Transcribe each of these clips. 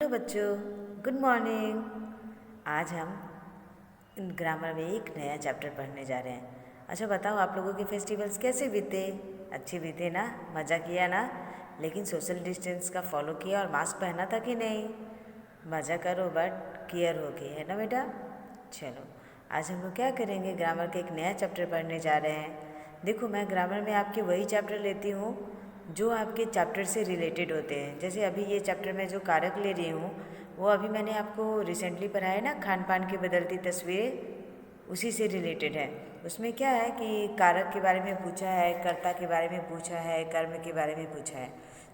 Hello बच्चों, good morning. आज हम ग्रामर में एक नया चैप्टर पढ़ने जा रहे हैं। अच्छा बताओ, आप लोगों के फेस्टिवल्स कैसे बीते? अच्छे बीते ना? मज़ा किया ना? लेकिन सोशल डिस्टेंस का फॉलो किया और मास्क पहना था कि नहीं? मज़ा करो बट केयर हो के, है ना बेटा? चलो, आज हम लोग क्या करेंगे, ग्रामर का एक नया चैप्टर पढ़ने जा रहे हैं। देखो, मैं ग्रामर में आपके वही चैप्टर लेती हूँ जो आपके चैप्टर से रिलेटेड होते हैं। जैसे अभी ये चैप्टर में जो कारक ले रही हूँ वो अभी मैंने आपको रिसेंटली पढ़ाया ना, खान पान की बदलती तस्वीरें, उसी से रिलेटेड है। उसमें क्या है कि कारक के बारे में पूछा है, कर्ता के बारे में पूछा है, कर्म के बारे में पूछा है।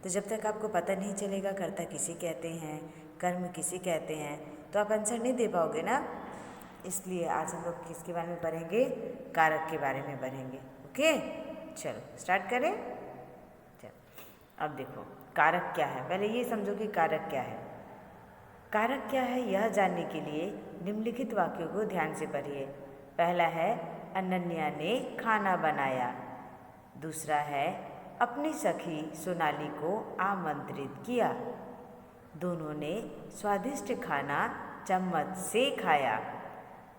तो जब तक आपको पता नहीं चलेगा कर्ता किसे कहते हैं, कर्म किसे कहते हैं, तो आप आंसर नहीं दे पाओगे ना। इसलिए आज हम लोग किसके बारे में पढ़ेंगे? कारक के बारे में पढ़ेंगे। ओके, चलो स्टार्ट करें। अब देखो, कारक क्या है, पहले ये समझो कि कारक क्या है। कारक क्या है यह जानने के लिए निम्नलिखित वाक्यों को ध्यान से पढ़िए। पहला है, अनन्या ने खाना बनाया। दूसरा है, अपनी सखी सोनाली को आमंत्रित किया। दोनों ने स्वादिष्ट खाना चम्मच से खाया।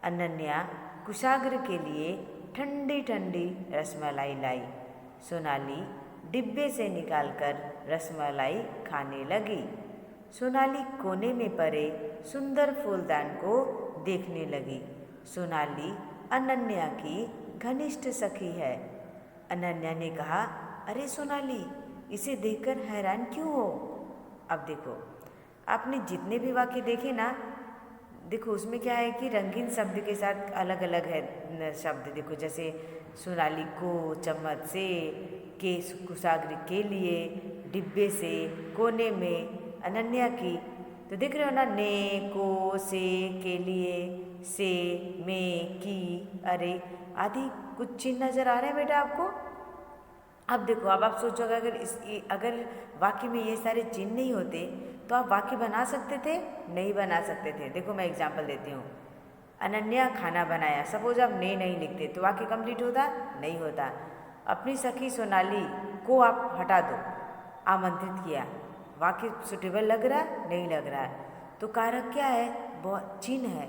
अनन्या कुशाग्र के लिए ठंडी ठंडी रसमलाई लाई। सोनाली डिब्बे से निकालकर रसमलाई खाने लगी। सोनाली कोने में पड़े सुंदर फूलदान को देखने लगी। सोनाली अनन्या की घनिष्ठ सखी है। अनन्या ने कहा, अरे सोनाली, इसे देखकर हैरान क्यों हो? अब देखो, आपने जितने भी वाक्य देखे ना, देखो उसमें क्या है कि रंगीन शब्द के साथ अलग अलग है शब्द। देखो जैसे सोनाली को चम्मच से, के कुशाग्र के लिए, डिब्बे से, कोने में, अनन्या की। तो देख रहे हो ना, ने, को, से, के लिए, से, में, की, अरे आदि कुछ चिन्ह नज़र आ रहे हैं बेटा आपको? अब देखो, अब आप सोचोगे अगर वाक्य में ये सारे चिन्ह नहीं होते तो आप वाक्य बना सकते थे? नहीं बना सकते थे। देखो मैं एग्जाम्पल देती हूँ। अनन्या खाना बनाया, सपोज आप ने नहीं लिखते तो वाक्य कंप्लीट होता? नहीं होता। अपनी सखी सोनाली को आप हटा दो, आमंत्रित किया, वाक्य सुटेबल लग रहा है? नहीं लग रहा है। तो कारक क्या है? बहुत चिन्ह है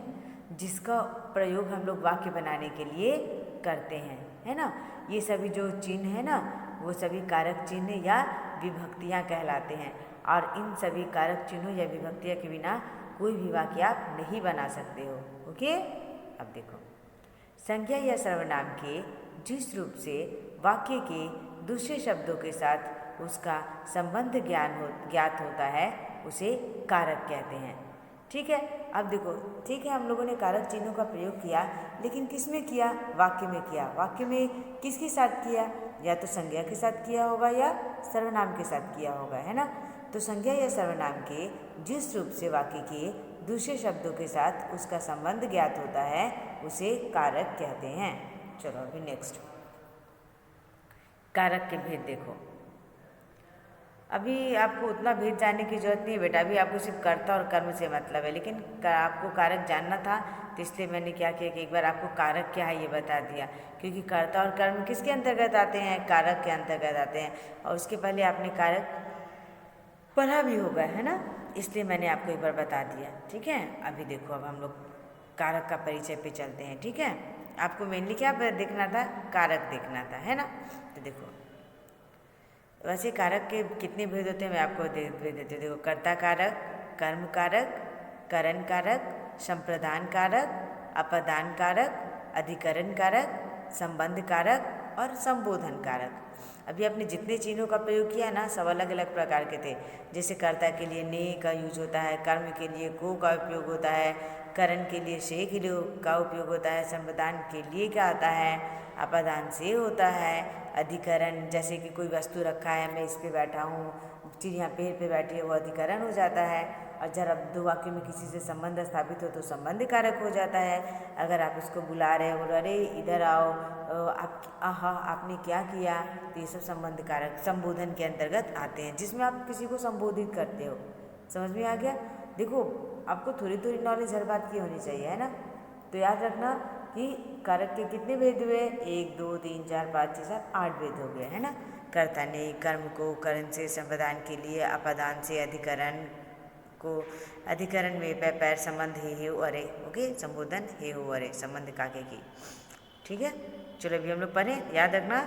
जिसका प्रयोग हम लोग वाक्य बनाने के लिए करते हैं, है ना। ये सभी जो चिन्ह है ना, वो सभी कारक चिन्ह या विभक्तियाँ कहलाते हैं। और इन सभी कारक चिन्हों या विभक्तियों के बिना कोई भी वाक्य आप नहीं बना सकते हो। ओके, अब देखो, संज्ञा या सर्वनाम के जिस रूप से वाक्य के दूसरे शब्दों के साथ उसका संबंध ज्ञात होता है उसे कारक कहते हैं। ठीक है, अब देखो, ठीक है, हम लोगों ने कारक चिन्हों का प्रयोग किया, लेकिन किस में किया? वाक्य में किया। वाक्य में किसके साथ किया? या तो संज्ञा के साथ किया होगा या सर्वनाम के साथ किया होगा, है ना। तो संज्ञा या सर्वनाम के जिस रूप से वाक्य के दूसरे शब्दों के साथ उसका संबंध ज्ञात होता है उसे कारक कहते हैं। चलो अभी नेक्स्ट, कारक के भेद देखो। अभी आपको उतना भेद जानने की जरूरत नहीं है बेटा, अभी आपको सिर्फ कर्ता और कर्म से मतलब है, लेकिन आपको कारक जानना था तो इसलिए मैंने क्या किया कि एक बार आपको कारक क्या है ये बता दिया। क्योंकि कर्ता और कर्म किसके अंतर्गत आते हैं? कारक के अंतर्गत आते हैं। और उसके पहले आपने कारक पढ़ा भी होगा, है ना, इसलिए मैंने आपको एक बार बता दिया। ठीक है, अभी देखो, अब हम लोग कारक का परिचय पे चलते हैं। ठीक है, आपको मेनली क्या देखना था? कारक देखना था, है ना। तो देखो, वैसे कारक के कितने भेद होते हैं मैं आपको भेद देती हूँ। देखो, कर्ता कारक, कर्म कारक, करण कारक, संप्रदान कारक, अपदान कारक, अधिकरण कारक, संबंध कारक और संबोधन कारक। अभी आपने जितने चिन्हों का प्रयोग किया ना, सब अलग अलग प्रकार के थे। जैसे कर्ता के लिए ने का यूज होता है, कर्म के लिए को का उपयोग होता है, करण के लिए से के लिए का उपयोग होता है, संप्रदान के लिए क्या आता है? अपादान से होता है। अधिकरण, जैसे कि कोई वस्तु रखा है, मैं इस पे बैठा हूँ, चिड़िया पेड़ पे बैठी है, वो अधिकरण हो जाता है। और जब दो वाक्यों में किसी से संबंध स्थापित हो तो संबंध कारक हो जाता है। अगर आप उसको बुला रहे हो, अरे इधर आओ, आप आहा आपने क्या किया, तो ये सब संबंध कारक संबोधन के अंतर्गत आते हैं, जिसमें आप किसी को संबोधित करते हो। समझ में आ गया? देखो, आपको थोड़ी थोड़ी नॉलेज हर बात की होनी चाहिए, है ना। तो याद रखना कि कारक के कितने भेद हुए? 1 2 3 4 5 6 7 8 भेद हो गए, है ना। कर्ता ने कर्म को, करण से, संप्रदान के लिए, अपादान से, अधिकरण, को अधिकरण में पैर संबंध हे अरे, ओके, संबोधन हे हो अरे, संबंध काके की। ठीक है, चलो अभी हम लोग पढ़ें। याद रखना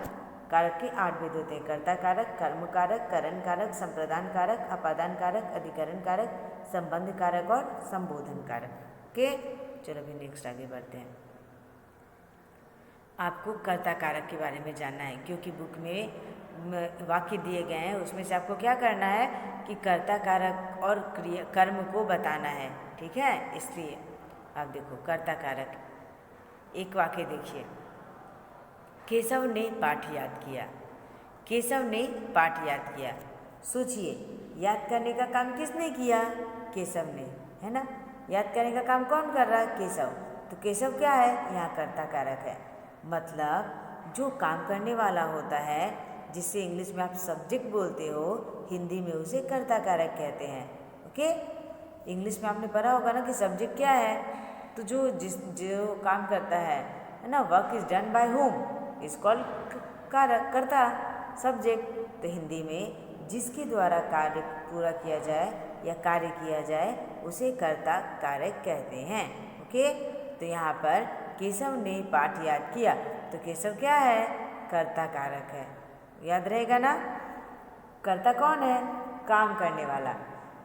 कारक के 8 भेद होते हैं: कर्ता कारक, कर्म कारक, करण कारक, संप्रदान कारक, अपादान कारक, अधिकरण कारक, संबंध कारक और संबोधन कारक। ओके, चलो अभी नेक्स्ट आगे बढ़ते हैं। आपको कर्ता कारक के बारे में जानना है, क्योंकि बुक में वाक्य दिए गए हैं, उसमें से आपको क्या करना है कि कर्ता कारक और क्रिया कर्म को बताना है। ठीक है, इसलिए आप देखो कर्ता कारक, एक वाक्य देखिए, केशव ने पाठ याद किया। केशव ने पाठ याद किया। सोचिए, याद करने का काम किसने किया? केशव ने, है ना। याद करने का काम कौन कर रहा है? केशव। तो केशव क्या है? यहाँ कर्ता कारक है। मतलब जो काम करने वाला होता है, जिससे इंग्लिश में आप सब्जेक्ट बोलते हो, हिंदी में उसे कर्ता कारक कहते हैं। ओके, इंग्लिश में आपने पढ़ा होगा ना कि सब्जेक्ट क्या है, तो जो काम करता है ना, work is done by home is called कारक, कर्ता, सब्जेक्ट। तो हिंदी में जिसके द्वारा कार्य पूरा किया जाए या कार्य किया जाए उसे कर्ता कारक कहते हैं। ओके, तो यहाँ पर केशव ने पाठ याद किया, तो केशव क्या है? कर्ता कारक है। याद रहेगा ना। कर्ता कौन है? काम करने वाला।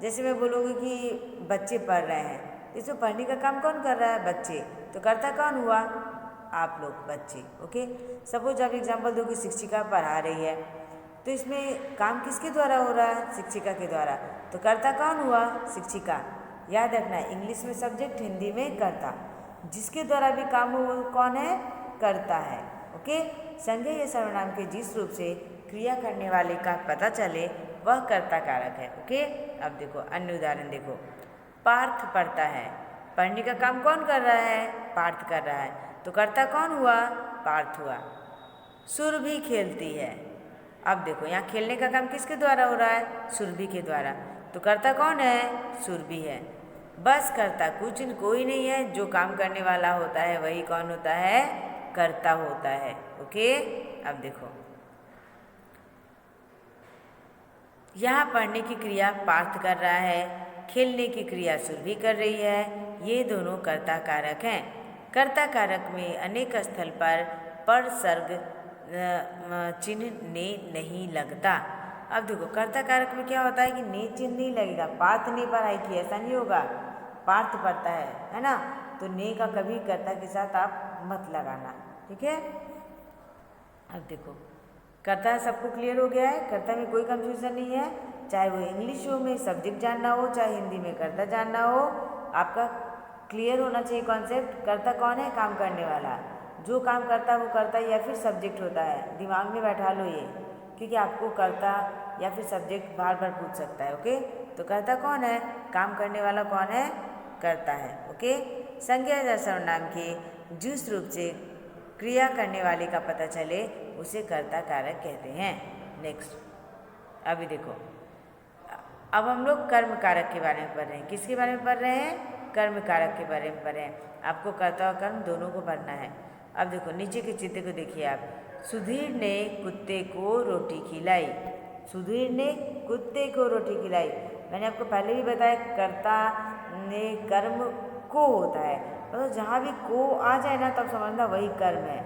जैसे मैं बोलूँगी कि बच्चे पढ़ रहे हैं, इसमें पढ़ने का काम कौन कर रहा है? बच्चे। तो कर्ता कौन हुआ? आप लोग, बच्चे। ओके, सपोज आप एग्जाम्पल दो कि शिक्षिका पढ़ा रही है, तो इसमें काम किसके द्वारा हो रहा है? शिक्षिका के द्वारा। तो कर्ता कौन हुआ? शिक्षिका। याद रखना, इंग्लिश में सब्जेक्ट, हिंदी में कर्ता। जिसके द्वारा भी काम हो वो कौन है? कर्ता है। ओके, संज्ञा या सर्वनाम के जिस रूप से क्रिया करने वाले का पता चले वह कर्ता कारक है। ओके, अब देखो अन्य उदाहरण देखो। पार्थ पढ़ता है। पढ़ने का काम कौन कर रहा है? पार्थ कर रहा है। तो कर्ता कौन हुआ? पार्थ हुआ। सुरभि खेलती है। अब देखो यहाँ खेलने का काम किसके द्वारा हो रहा है? सुरभि के द्वारा। तो कर्ता कौन है? सुरभि है। बस कर्ता कुछ कोई नहीं है, जो काम करने वाला होता है वही कौन होता है? कर्ता होता है। ओके, अब देखो यहाँ पढ़ने की क्रिया पार्थ कर रहा है, खेलने की क्रिया सुरभि कर रही है। ये दोनों कर्ता कारक हैं। कर्ता कारक में अनेक स्थल पर सर्ग चिन्ह ने नहीं लगता। अब देखो कर्ता कारक में क्या होता है कि ने चिन्ह नहीं लगेगा। पार्थ ने पढ़ाई की, ऐसा नहीं होगा। पार्थ पढ़ता है ना, तो ने का कभी कर्ता के साथ आप मत लगाना। ठीक है, अब देखो कर्ता सबको क्लियर हो गया है। कर्ता में कोई कंफ्यूजन नहीं है, चाहे वो इंग्लिश हो में सब्जेक्ट जानना हो, चाहे हिंदी में कर्ता जानना हो, आपका क्लियर होना चाहिए कॉन्सेप्ट। कर्ता कौन है? काम करने वाला। जो काम करता है वो कर्ता या फिर सब्जेक्ट होता है। दिमाग में बैठा लो ये, क्योंकि आपको कर्ता या फिर सब्जेक्ट बार बार पूछ सकता है। ओके, तो कर्ता कौन है? काम करने वाला कौन है? कर्ता है। ओके, संज्ञा या सर्वनाम के जिस रूप से क्रिया करने वाले का पता चले उसे कर्ता कारक कहते हैं। नेक्स्ट, अभी देखो अब हम लोग कर्म कारक के बारे में पढ़ रहे हैं। किसके बारे में पढ़ रहे हैं? कर्म कारक के बारे में पढ़ रहे हैं। आपको कर्ता और कर्म दोनों को पढ़ना है। अब देखो नीचे के चित्र को देखिए आप। सुधीर ने कुत्ते को रोटी खिलाई। सुधीर ने कुत्ते को रोटी खिलाई। मैंने आपको पहले भी बताया कर्ता ने कर्म को होता है, मतलब जहाँ भी को आ जाए ना तब समझना वही कर्म है।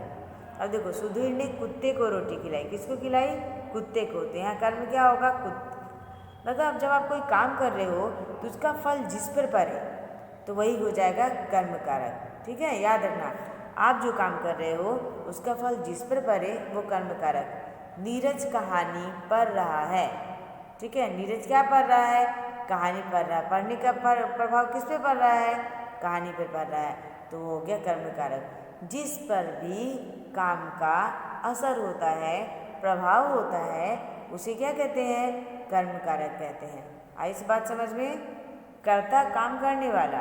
अब देखो सुधीर ने कुत्ते को रोटी खिलाई। किसको खिलाई? कुत्ते को। तो यहाँ कर्म क्या होगा? मतलब जब आप कोई काम कर रहे हो तो उसका फल जिस पर पड़े तो वही हो जाएगा कर्म कारक। ठीक है, याद रखना, आप जो काम कर रहे हो उसका फल जिस पर पड़े वो कर्म कारक। नीरज कहानी पढ़ रहा है। ठीक है, नीरज क्या पढ़ रहा है? कहानी पढ़ रहा है। पढ़ने का प्रभाव किस पे पड़ रहा है? कहानी पे पड़ रहा है, तो वो हो गया कर्म कारक। जिस पर भी काम का असर होता है, प्रभाव होता है, उसे क्या कहते हैं? कर्म कारक कहते हैं। आई इस बात समझ में? कर्ता काम करने वाला,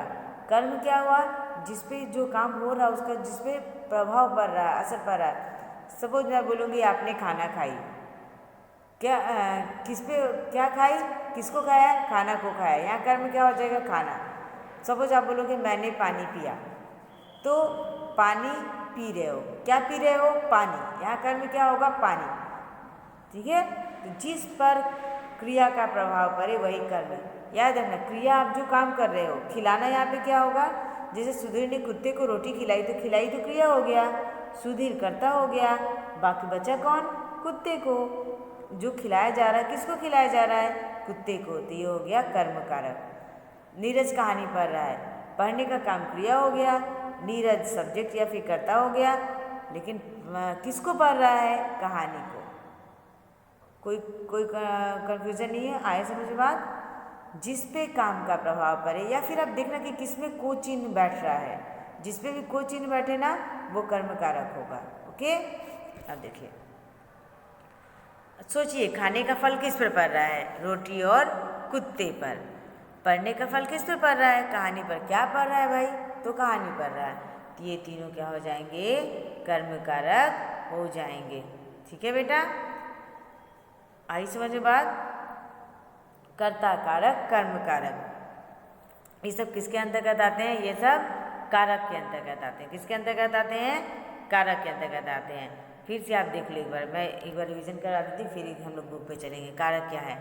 कर्म क्या हुआ? जिस पे जो काम हो रहा है उसका जिस पे प्रभाव पड़ रहा है, असर पड़ रहा है। सपोज मैं बोलूँगी आपने खाना खाई, क्या किस पे क्या खाई? किसको खाया? खाना को खाया। यहाँ कर्म क्या हो जाएगा? खाना। सपोज आप बोलोगे मैंने पानी पिया, तो पानी पी रहे हो। क्या पी रहे हो? पानी। यहाँ कर्म क्या होगा? पानी। ठीक है, तो जिस पर क्रिया का प्रभाव पड़े वही कर्म। याद रखना, क्रिया आप जो काम कर रहे हो, खिलाना यहाँ पे क्या होगा, जैसे सुधीर ने कुत्ते को रोटी खिलाई तो खिलाई तो क्रिया हो गया, सुधीर कर्ता हो गया, बाकी बचा कौन, कुत्ते को। जो खिलाया जा रहा है, किसको खिलाया जा रहा है, कुत्ते को, तो ये हो गया कर्म कारक। नीरज कहानी पढ़ रहा है, पढ़ने का काम क्रिया हो गया, नीरज सब्जेक्ट या फिर कर्ता हो गया, लेकिन किसको पढ़ रहा है, कहानी को। कोई कोई कंफ्यूजन नहीं है, आए समझ में बात। जिस पे काम का प्रभाव पड़े, या फिर आप देखना कि किसमें को चिन्ह बैठ रहा है, जिस पे भी को चिन्ह बैठे ना वो कर्म कारक होगा। ओके, अब देखिए, सोचिए खाने का फल किस पर पड़ रहा है, रोटी और कुत्ते पर। पढ़ने का फल किस पर पड़ रहा है, कहानी पर। क्या पढ़ रहा है भाई, तो कहानी पढ़ रहा है, तो ये तीनों क्या हो जाएंगे, कर्म कारक हो जाएंगे। ठीक है बेटा, आई समझ में बात। कर्ता कारक, कर्म कारक, ये सब किसके अंतर्गत आते हैं, ये सब कारक के अंतर्गत आते हैं। किसके अंतर्गत आते हैं, कारक के अंतर्गत आते हैं। फिर से आप देख लो एक बार, मैं एक बार रिवीजन करा देती हूँ, फिर हम लोग बुक पे चलेंगे। कारक क्या है,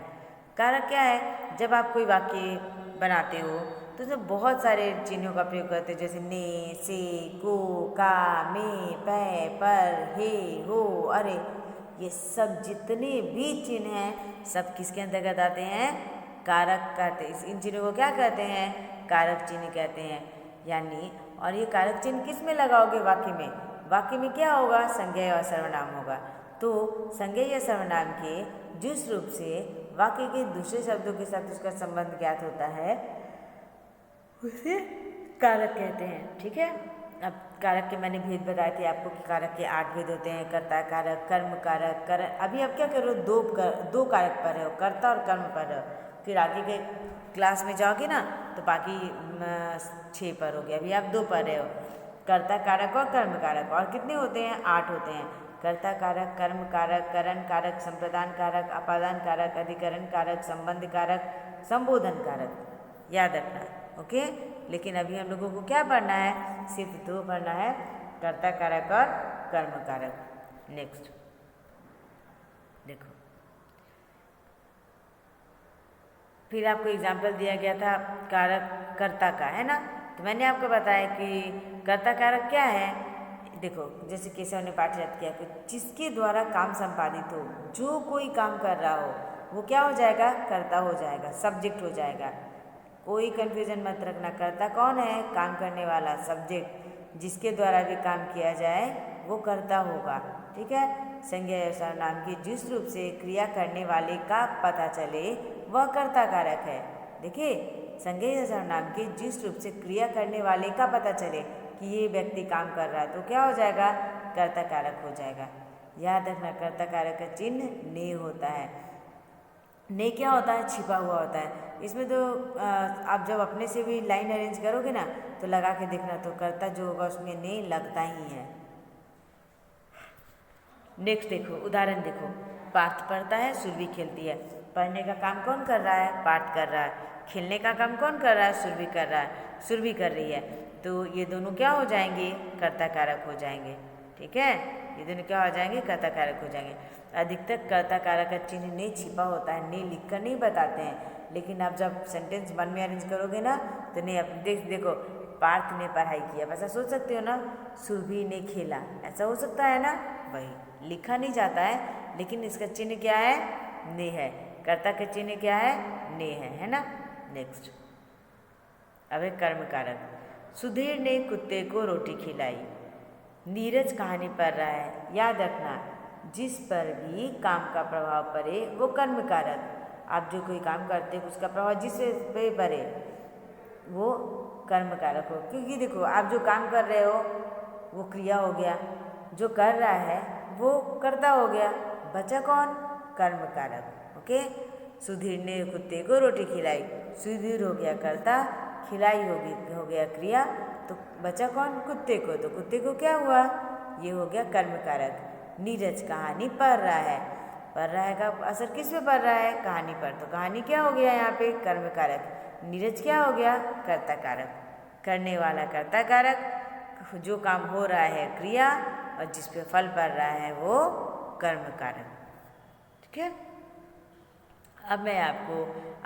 कारक क्या है, जब आप कोई वाक्य बनाते हो तो उसमें बहुत सारे चिन्हों का प्रयोग करते हैं, जैसे ने, से, को, का, में, पै, पर, हे, हो, अरे, ये सब जितने भी चिन्ह हैं सब किसके अंतर्गत आते हैं, कारक कहते हैं। इन चिन्हों को क्या कहते हैं, कारक चिन्ह कहते हैं। यानी, और ये कारक चिन्ह किस में लगाओगे, वाक्य में। वाक्य में क्या होगा, संज्ञा और सर्वनाम होगा। तो संज्ञा या सर्वनाम के जिस रूप से वाक्य के दूसरे शब्दों के साथ उसका संबंध ज्ञात होता है उसे कारक कहते हैं। ठीक है, अब कारक के मैंने भेद बताए थे आपको कि कारक के 8 भेद होते हैं, कर्ता कारक, कर्म कारक, करण। अभी आप क्या कर रहे हो, दो कारक पढ़ रहे हो, कर्ता और कर्म पढ़ रहे हो। फिर आगे के क्लास में जाओगे ना तो बाकी 6 पढ़ोगे, अभी आप 2 पढ़ रहे हो, कर्ता कारक और कर्म कारक। और कितने होते हैं, 8 होते हैं, कर्ता कारक, कर्म कारक, करण कारक, संप्रदान कारक, अपादान कारक, अधिकरण कारक, संबंध कारक, संबोधन कारक। याद रखना, ओके। लेकिन अभी हम लोगों को क्या पढ़ना है, सिर्फ 2 पढ़ना है, कर्ता कारक और कर्म कारक। नेक्स्ट देखो, फिर आपको एग्जाम्पल दिया गया था कारक कर्ता का, है ना। तो मैंने आपको बताया कि कर्ता कारक क्या है। देखो, जैसे केशव ने पाठ याद किया कि जिसके द्वारा काम संपादित हो, जो कोई काम कर रहा हो वो क्या हो जाएगा, कर्ता हो जाएगा, सब्जेक्ट हो जाएगा। कोई कंफ्यूजन मत रखना, कर्ता कौन है, काम करने वाला, सब्जेक्ट, जिसके द्वारा भी काम किया जाए वो कर्ता होगा। ठीक है, संज्ञा या सर्वनाम की जिस रूप से क्रिया करने वाले का पता चले वह कर्ता कारक है। देखिए, संज्ञा या सर्वनाम के जिस रूप से क्रिया करने वाले का पता चले कि ये व्यक्ति काम कर रहा है तो क्या हो जाएगा, कर्ता कारक हो जाएगा। याद रखना, कर्ता कारक का चिन्ह ने होता है। ने क्या होता है, छिपा हुआ होता है। इसमें तो आप जब अपने से भी लाइन अरेंज करोगे ना तो लगा के देखना, तो कर्ता जो होगा उसमें ने लगता ही है। नेक्स्ट देखो, उदाहरण देखो, पार्थ पढ़ता है, सुरभि खेलती है। पढ़ने का काम कौन कर रहा है, पार्थ कर रहा है। खेलने का काम कौन कर रहा है, सुरभि कर रहा है, सुरभि कर रही है। तो ये दोनों क्या हो जाएंगे, कर्ता कारक हो जाएंगे। ठीक है, ये दोनों क्या हो जाएंगे, कर्ता कारक हो जाएंगे। अधिकतर कर्ता कारक का चिन्ह ने छिपा होता है, ने लिख कर नहीं बताते हैं। लेकिन आप जब सेंटेंस मन में अरेंज करोगे ना तो ने देखो, पार्थ ने पढ़ाई किया, ऐसा सोच सकते हो ना, सुरभि ने खेला, ऐसा हो सकता है ना। वही लिखा नहीं जाता है, लेकिन इसका चिन्ह क्या है, ने है। कर्ता का चिन्ह क्या है, ने है ना। नेक्स्ट, अब एक कर्म कारक। सुधीर ने कुत्ते को रोटी खिलाई। नीरज कहानी पढ़ रहा है। याद रखना, जिस पर भी काम का प्रभाव पड़े वो कर्म कारक। आप जो कोई काम करते हो उसका प्रभाव जिस पे पड़े वो कर्म कारक हो। क्योंकि देखो, आप जो काम कर रहे हो वो क्रिया हो गया, जो कर रहा है वो कर्ता हो गया, बचा कौन, कर्म कारक। ओके, सुधीर ने कुत्ते को रोटी खिलाई, सुधीर हो गया कर्ता, खिलाई हो गया क्रिया, तो बचा कौन, कुत्ते को, तो कुत्ते को क्या हुआ, ये हो गया कर्म कारक। नीरज कहानी पढ़ रहा है, पढ़ रहा है का असर किस पे पड़ रहा है, कहानी पर, तो कहानी क्या हो गया यहाँ पे, कर्म कारक। नीरज क्या हो गया, कर्ता कारक, करने वाला कर्ता कारक, जो काम हो रहा है क्रिया, और जिस पे फल पड़ रहा है वो कर्म कारक। ठीक है, अब मैं आपको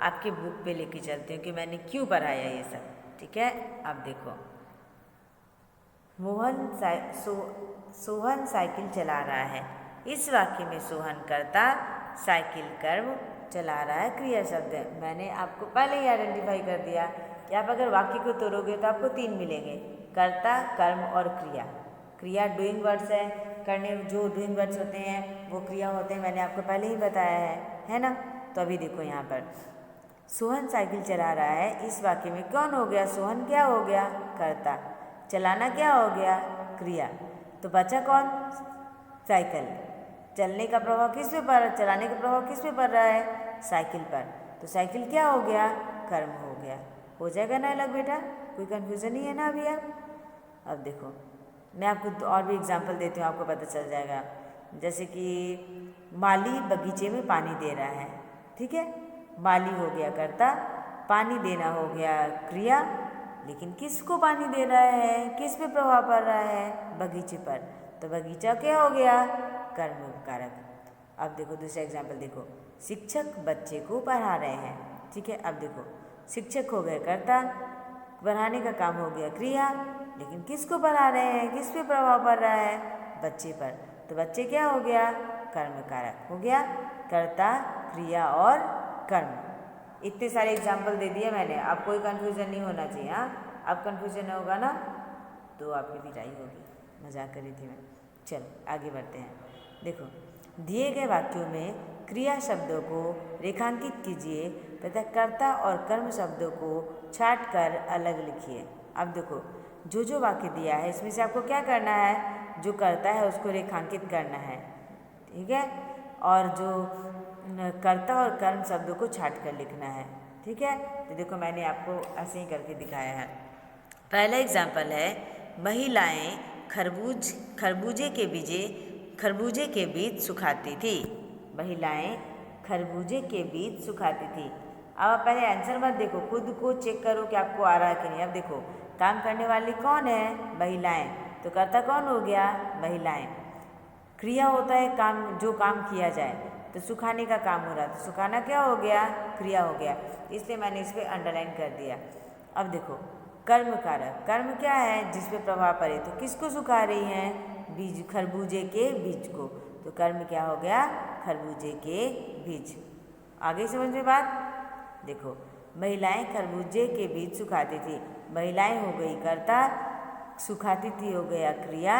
आपके बुक पे लेके चलती हूँ कि मैंने क्यों पढ़ाया ये सब। ठीक है, अब देखो, सोहन साइकिल चला रहा है। इस वाक्य में सोहन कर्ता, साइकिल कर्म, चला रहा है क्रिया शब्द है। मैंने आपको पहले ही आइडेंटिफाई कर दिया कि आप अगर वाक्य को तोड़ोगे तो आपको 3 मिलेंगे, कर्ता, कर्म और क्रिया। क्रिया डूइंग वर्ड्स है, करने जो डूइंग वर्ड्स होते हैं वो क्रिया होते हैं, मैंने आपको पहले ही बताया है ना। तो अभी देखो यहाँ पर सोहन साइकिल चला रहा है, इस वाक्य में कौन हो गया? सोहन क्या हो गया? कर्ता। चलाना क्या हो गया? क्रिया। तो बचा कौन? साइकिल। चलने का प्रभाव किस पे पड़ रहा है? चलाने का प्रभाव किस पे पड़ रहा है? साइकिल पर। तो साइकिल क्या हो गया? कर्म हो गया। हो जाएगा ना अलग बेटा? कोई कन्फ्यूज़न नहीं है ना अभी? आप अब देखो, मैं आपको और भी एग्जाम्पल देती हूँ, आपको पता चल जाएगा। जैसे कि माली बगीचे में पानी दे रहा है। ठीक है, माली हो गया कर्ता, पानी देना हो गया क्रिया, लेकिन किसको पानी दे रहा है? किस पे प्रभाव पड़ रहा है? बगीचे पर। तो बगीचा क्या हो गया? कर्म कारक। अब देखो दूसरा एग्जाम्पल देखो, शिक्षक बच्चे को पढ़ा रहे हैं। ठीक है, अब देखो, शिक्षक हो गए कर्ता, पढ़ाने का काम हो गया क्रिया, लेकिन किसको पढ़ा रहे हैं? किस पे प्रभाव पड़ रहा है? बच्चे पर। तो बच्चे क्या हो गया? कर्म कारक हो गया। कर्ता, क्रिया और कर्म। इतने सारे एग्जाम्पल दे दिए मैंने, अब कोई कन्फ्यूज़न नहीं होना चाहिए। हाँ, अब कन्फ्यूज़न होगा ना तो आपकी पिटाई होगी। मजाक करी थी मैं। चलो आगे बढ़ते हैं। देखो, दिए गए वाक्यों में क्रिया शब्दों को रेखांकित कीजिए तथा कर्ता और कर्म शब्दों को छांटकर अलग लिखिए। अब देखो, जो वाक्य दिया है इसमें से आपको क्या करना है? जो कर्ता है उसको रेखांकित करना है। ठीक है, और जो कर्ता और कर्म शब्दों को छांट कर लिखना है। ठीक है, तो देखो मैंने आपको ऐसे ही करके दिखाया है। पहला एग्जाम्पल है, महिलाएं खरबूजे के बीज सुखाती थी। महिलाएं खरबूजे के बीज सुखाती थी। अब आप पहले आंसर मत देखो, खुद को चेक करो कि आपको आ रहा है कि नहीं। अब देखो, काम करने वाली कौन है? महिलाएं। तो कर्ता कौन हो गया? महिलाएं। क्रिया होता है काम, जो काम किया जाए, तो सुखाने का काम हो रहा है, तो सुखाना क्या हो गया? क्रिया हो गया, इसलिए मैंने इस पर अंडरलाइन कर दिया। अब देखो, कर्म कारक, कर्म क्या है? जिस पे प्रभाव पड़े, तो किसको सुखा रही हैं? बीज, खरबूजे के बीज को। तो कर्म क्या हो गया? खरबूजे के बीज। आगे समझ में बात? देखो, महिलाएं खरबूजे के बीज सुखाती थी। महिलाएं हो गई कर्ता, सुखाती थी हो गया क्रिया,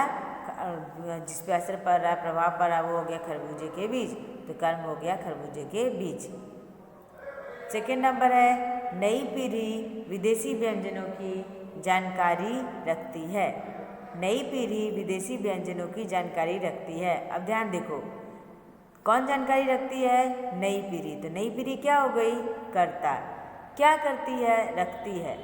जिस पे असर पड़ रहा, प्रभाव पड़ रहा, वो हो गया खरबूजे के बीज। तो कर्म हो गया खरबूजे के बीज। सेकेंड नंबर है, नई पीढ़ी विदेशी व्यंजनों की जानकारी रखती है। नई पीढ़ी विदेशी व्यंजनों की जानकारी रखती है। अब ध्यान देखो, कौन जानकारी रखती है? नई पीढ़ी। तो नई पीढ़ी क्या हो गई? कर्ता। क्या करती है? रखती है।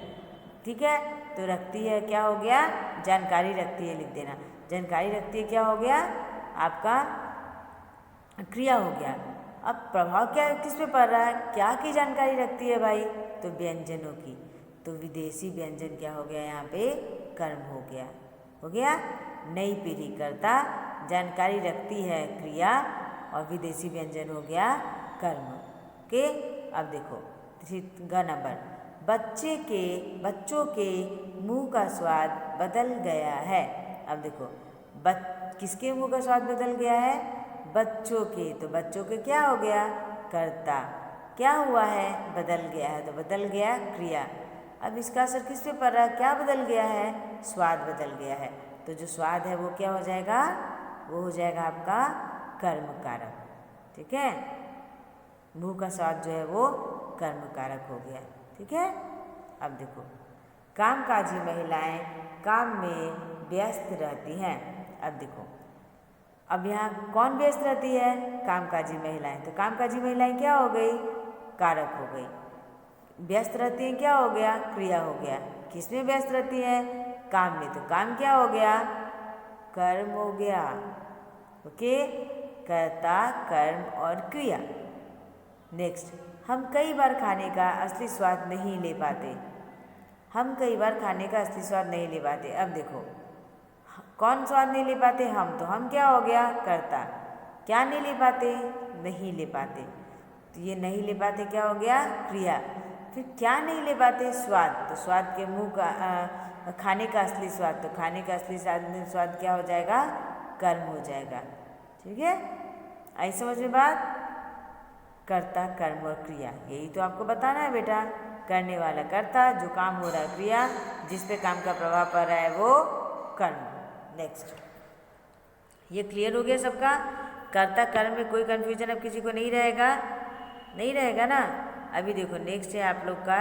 ठीक है, तो रखती है क्या हो गया? जानकारी रखती है, लिख देना। जानकारी रखती है क्या हो गया? आपका क्रिया हो गया। अब प्रभाव क्या किस पे पड़ रहा है? क्या की जानकारी रखती है भाई? तो व्यंजनों की। तो विदेशी व्यंजन क्या हो गया? यहाँ पे कर्म हो गया। हो गया, नई पीढ़ी कर्ता, जानकारी रखती है क्रिया, और विदेशी व्यंजन हो गया कर्म के। अब देखो तीसरा नंबर, बच्चों के मुंह का स्वाद बदल गया है। अब देखो, किसके मुंह का स्वाद बदल गया है? बच्चों के। तो बच्चों के क्या हो गया? कर्ता। क्या हुआ है? बदल गया है, तो बदल गया क्रिया। अब इसका असर किस पे पड़ रहा है? क्या बदल गया है? स्वाद बदल गया है। तो जो स्वाद है वो क्या हो जाएगा? वो हो जाएगा आपका कर्म कारक। ठीक है, मुंह का स्वाद जो है वो कर्म कारक हो गया। ठीक है, अब देखो, कामकाजी महिलाएं काम में व्यस्त रहती हैं। अब देखो, अब यहाँ कौन व्यस्त रहती है? कामकाजी महिलाएं। तो कामकाजी महिलाएं क्या हो गई? कारक हो गई। व्यस्त रहती हैं क्या हो गया? क्रिया हो गया। किस में व्यस्त रहती हैं? काम में। तो काम क्या हो गया? कर्म हो गया। ओके, कर्ता, कर्म और क्रिया। नेक्स्ट, हम कई बार खाने का असली स्वाद नहीं ले पाते। हम कई बार खाने का असली स्वाद नहीं ले पाते। अब देखो, कौन स्वाद नहीं ले पाते? हम। तो हम क्या हो गया? कर्ता। क्या नहीं ले पाते? नहीं ले पाते। तो ये नहीं ले पाते क्या हो गया? क्रिया। फिर क्या नहीं ले पाते? स्वाद। तो स्वाद के मुंह का खाने का असली स्वाद, तो खाने का असली स्वाद क्या हो जाएगा? कर्म हो जाएगा। ठीक है, आई समझ में बात? कर्ता, कर्म और क्रिया, यही तो आपको बताना है बेटा। करने वाला कर्ता, जो काम हो रहा है क्रिया, जिस पे काम का प्रभाव पड़ रहा है वो कर्म। नेक्स्ट, ये क्लियर हो गया सबका? कर्ता कर्म में कोई कन्फ्यूजन अब किसी को नहीं रहेगा? नहीं रहेगा ना? अभी देखो नेक्स्ट है आप लोग का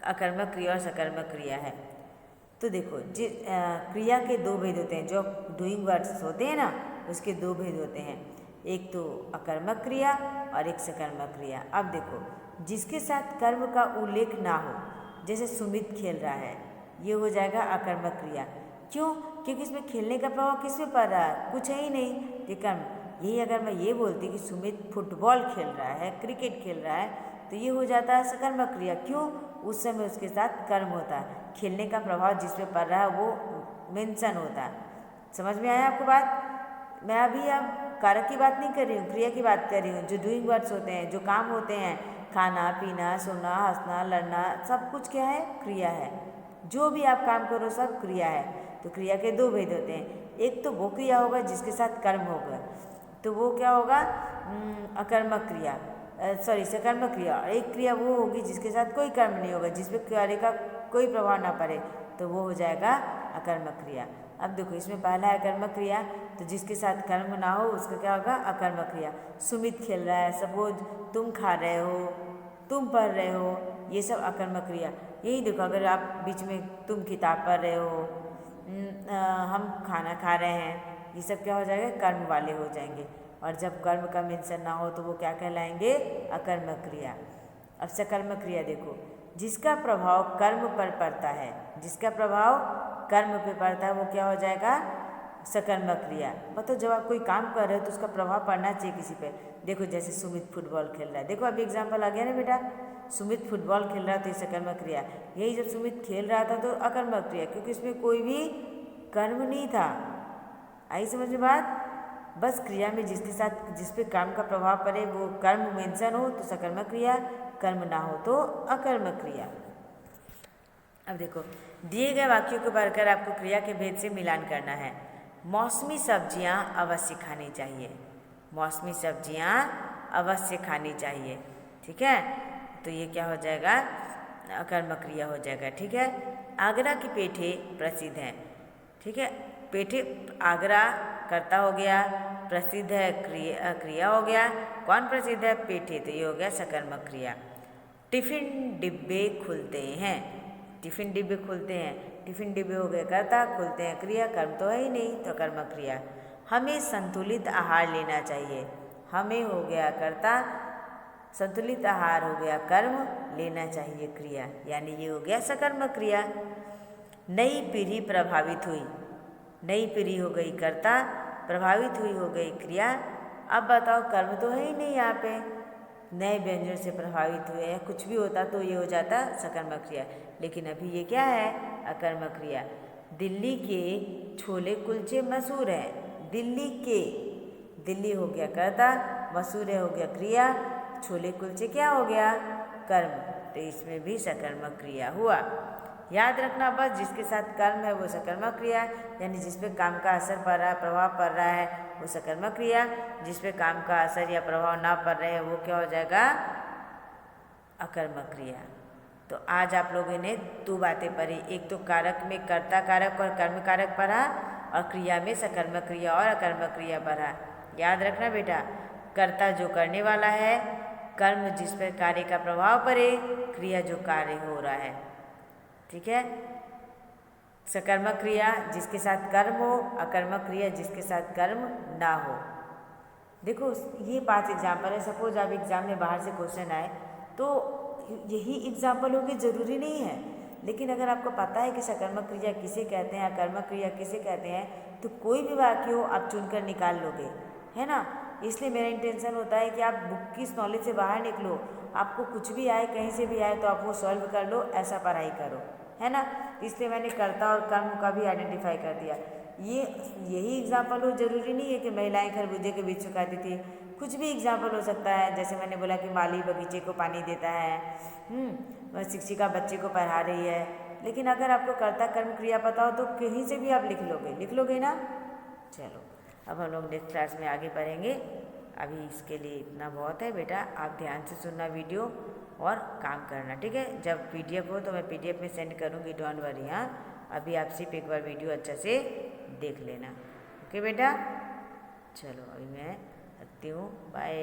अकर्मक क्रिया और सकर्मक क्रिया है। तो देखो क्रिया के दो भेद होते हैं, जो डूइंग वर्ड्स होते हैं ना, उसके दो भेद होते हैं, एक तो अकर्मक क्रिया और एक सकर्मक क्रिया। अब देखो, जिसके साथ कर्म का उल्लेख ना हो, जैसे सुमित खेल रहा है, ये हो जाएगा अकर्मक क्रिया। क्यों? क्योंकि इसमें खेलने का प्रभाव किस में पड़ रहा है? कुछ है ही नहीं, ये कर्म। यही अगर मैं ये बोलती कि सुमित फुटबॉल खेल रहा है, क्रिकेट खेल रहा है, तो ये हो जाता है सकर्मक क्रिया। क्यों? उस समय उसके साथ कर्म होता है, खेलने का प्रभाव जिस पे पड़ रहा है वो मेंशन होता है। समझ में आया आपको बात? मैं अभी अब कारक की बात नहीं कर रही हूँ, क्रिया की बात कर रही हूँ। जो डूइंग वर्ड्स होते हैं, जो काम होते हैं, खाना पीना, सोना, हंसना, लड़ना, सब कुछ क्या है? क्रिया है। जो भी आप काम करो सब क्रिया है। तो क्रिया के दो भेद होते हैं, एक तो वो क्रिया होगा जिसके साथ कर्म होगा, तो वो क्या होगा? अकर्मक क्रिया, सॉरी सकर्मक क्रिया। और एक क्रिया वो होगी जिसके साथ कोई कर्म नहीं होगा, जिसपे कार्य का कोई प्रभाव ना पड़े, तो वो हो जाएगा अकर्मक क्रिया। अब देखो, इसमें पहला है अकर्मक क्रिया, तो जिसके साथ कर्म ना हो उसका क्या होगा? अकर्मक क्रिया। सुमित खेल रहा है, सपोज तुम खा रहे हो, तुम पढ़ रहे हो, ये सब अकर्मक क्रिया। यही देखो, अगर आप बीच में तुम किताब पढ़ रहे हो, हम खाना खा रहे हैं, ये सब क्या हो जाएगा? कर्म वाले हो जाएंगे। और जब कर्म का मेंशन ना हो तो वो क्या कहलाएंगे? अकर्मक क्रिया। अब सकर्मक क्रिया देखो, जिसका प्रभाव कर्म पर पड़ता है, जिसका प्रभाव कर्म पे पड़ता है, वो क्या हो जाएगा? सकर्मक क्रिया। मतलब जब आप कोई काम कर रहे हो तो उसका प्रभाव पड़ना चाहिए किसी पे। देखो जैसे सुमित फुटबॉल खेल रहा है, देखो अभी एग्जाम्पल आ गया ना बेटा, सुमित फुटबॉल खेल रहा था, तो ये सकर्मक क्रिया। यही जब सुमित खेल रहा था तो अकर्मक क्रिया, क्योंकि इसमें कोई भी कर्म नहीं था। आई समझ में बात? बस क्रिया में जिसके साथ जिस पे कर्म का प्रभाव पड़े वो कर्म मेंशन हो तो सकर्मक क्रिया, कर्म ना हो तो अकर्मक क्रिया। अब देखो, दिए गए वाक्यों को पढ़कर आपको क्रिया के भेद से मिलान करना है। मौसमी सब्जियां अवश्य खानी चाहिए, मौसमी सब्जियां अवश्य खानी चाहिए। ठीक है, तो ये क्या हो जाएगा? अकर्मक क्रिया हो जाएगा। ठीक है, आगरा की पेठे प्रसिद्ध हैं। ठीक है, पेठे आगरा कर्ता हो गया, प्रसिद्ध है क्रिया हो गया। कौन प्रसिद्ध है? पेठे, तो ये हो गया सकर्मक क्रिया। टिफिन डिब्बे खुलते हैं, टिफिन डिब्बे खुलते हैं, टिफिन डिब्बे हो गए कर्ता, खुलते हैं क्रिया, कर्म तो है ही नहीं, तो कर्मक क्रिया। हमें संतुलित आहार लेना चाहिए, हमें हो गया कर्ता, संतुलित आहार हो गया कर्म, लेना चाहिए क्रिया, यानी ये हो गया सकर्मक क्रिया। नई पीढ़ी प्रभावित हुई, नई पीढ़ी हो गई कर्ता, प्रभावित हुई हो गई क्रिया। अब बताओ, कर्म तो है ही नहीं यहाँ पे, नए व्यंजन से प्रभावित हुए हैं, कुछ भी होता तो ये हो जाता सकर्मक क्रिया, लेकिन अभी ये क्या है? अकर्मक क्रिया। दिल्ली के छोले कुलचे मशहूर हैं, दिल्ली के, दिल्ली हो गया कर्ता, मशहूर हो गया क्रिया, छोले कुलचे क्या हो गया? कर्म, तो इसमें भी सकर्मक क्रिया हुआ। याद रखना बस, जिसके साथ कर्म है वो सकर्मक क्रिया, यानी जिस पे काम का असर पड़ रहा है, प्रभाव पड़ रहा है, वो सकर्मक क्रिया। जिस पे काम का असर या प्रभाव ना पड़ रहे हैं वो क्या हो जाएगा? अकर्मक क्रिया। तो आज आप लोगों ने दो बातें पढ़ी, एक तो कारक में कर्ता कारक और कर्म कारक पढ़ा, और क्रिया में सकर्मक क्रिया और अकर्मक क्रिया पढ़ा। याद रखना बेटा, कर्ता जो करने वाला है, कर्म जिस पर कार्य का प्रभाव पड़े, क्रिया जो कार्य हो रहा है। ठीक है, सकर्मक क्रिया जिसके साथ कर्म हो, अकर्मक क्रिया जिसके साथ कर्म ना हो। देखो ये 5 एग्जाम्पल है, सपोज आप एग्जाम में बाहर से क्वेश्चन आए तो यही एग्जाम्पल होगी, जरूरी नहीं है, लेकिन अगर आपको पता है कि सकर्मक क्रिया किसे कहते हैं, अकर्मक क्रिया किसे कहते हैं, तो कोई भी वाक्य हो आप चुनकर निकाल लोगे, है ना। इसलिए मेरा इंटेंशन होता है कि आप बुक की नॉलेज से बाहर निकलो, आपको कुछ भी आए, कहीं से भी आए तो आप वो सॉल्व कर लो, ऐसा पढ़ाई करो, है ना। इसलिए मैंने कर्ता और कर्म का भी आइडेंटिफाई कर दिया। यही एग्जाम्पल हो, जरूरी नहीं है कि महिलाएं खरबूजे के बीच में खाती थी, कुछ भी एग्जाम्पल हो सकता है, जैसे मैंने बोला कि माली बगीचे को पानी देता है, वह शिक्षिका बच्चे को पढ़ा रही है। लेकिन अगर आपको कर्ता कर्म क्रिया पता हो तो कहीं से भी आप लिख लोगे ना। चलो अब हम लोग नेक्स्ट क्लास में आगे पढ़ेंगे। अभी इसके लिए इतना बहुत है बेटा, आप ध्यान से सुनना वीडियो और काम करना, ठीक है। जब PDF हो तो मैं PDF में सेंड करूँगी, डोंट वरी। हाँ, अभी आप सिर्फ एक बार वीडियो अच्छा से देख लेना। ओके बेटा, चलो अभी मैं रखती हूँ, बाय।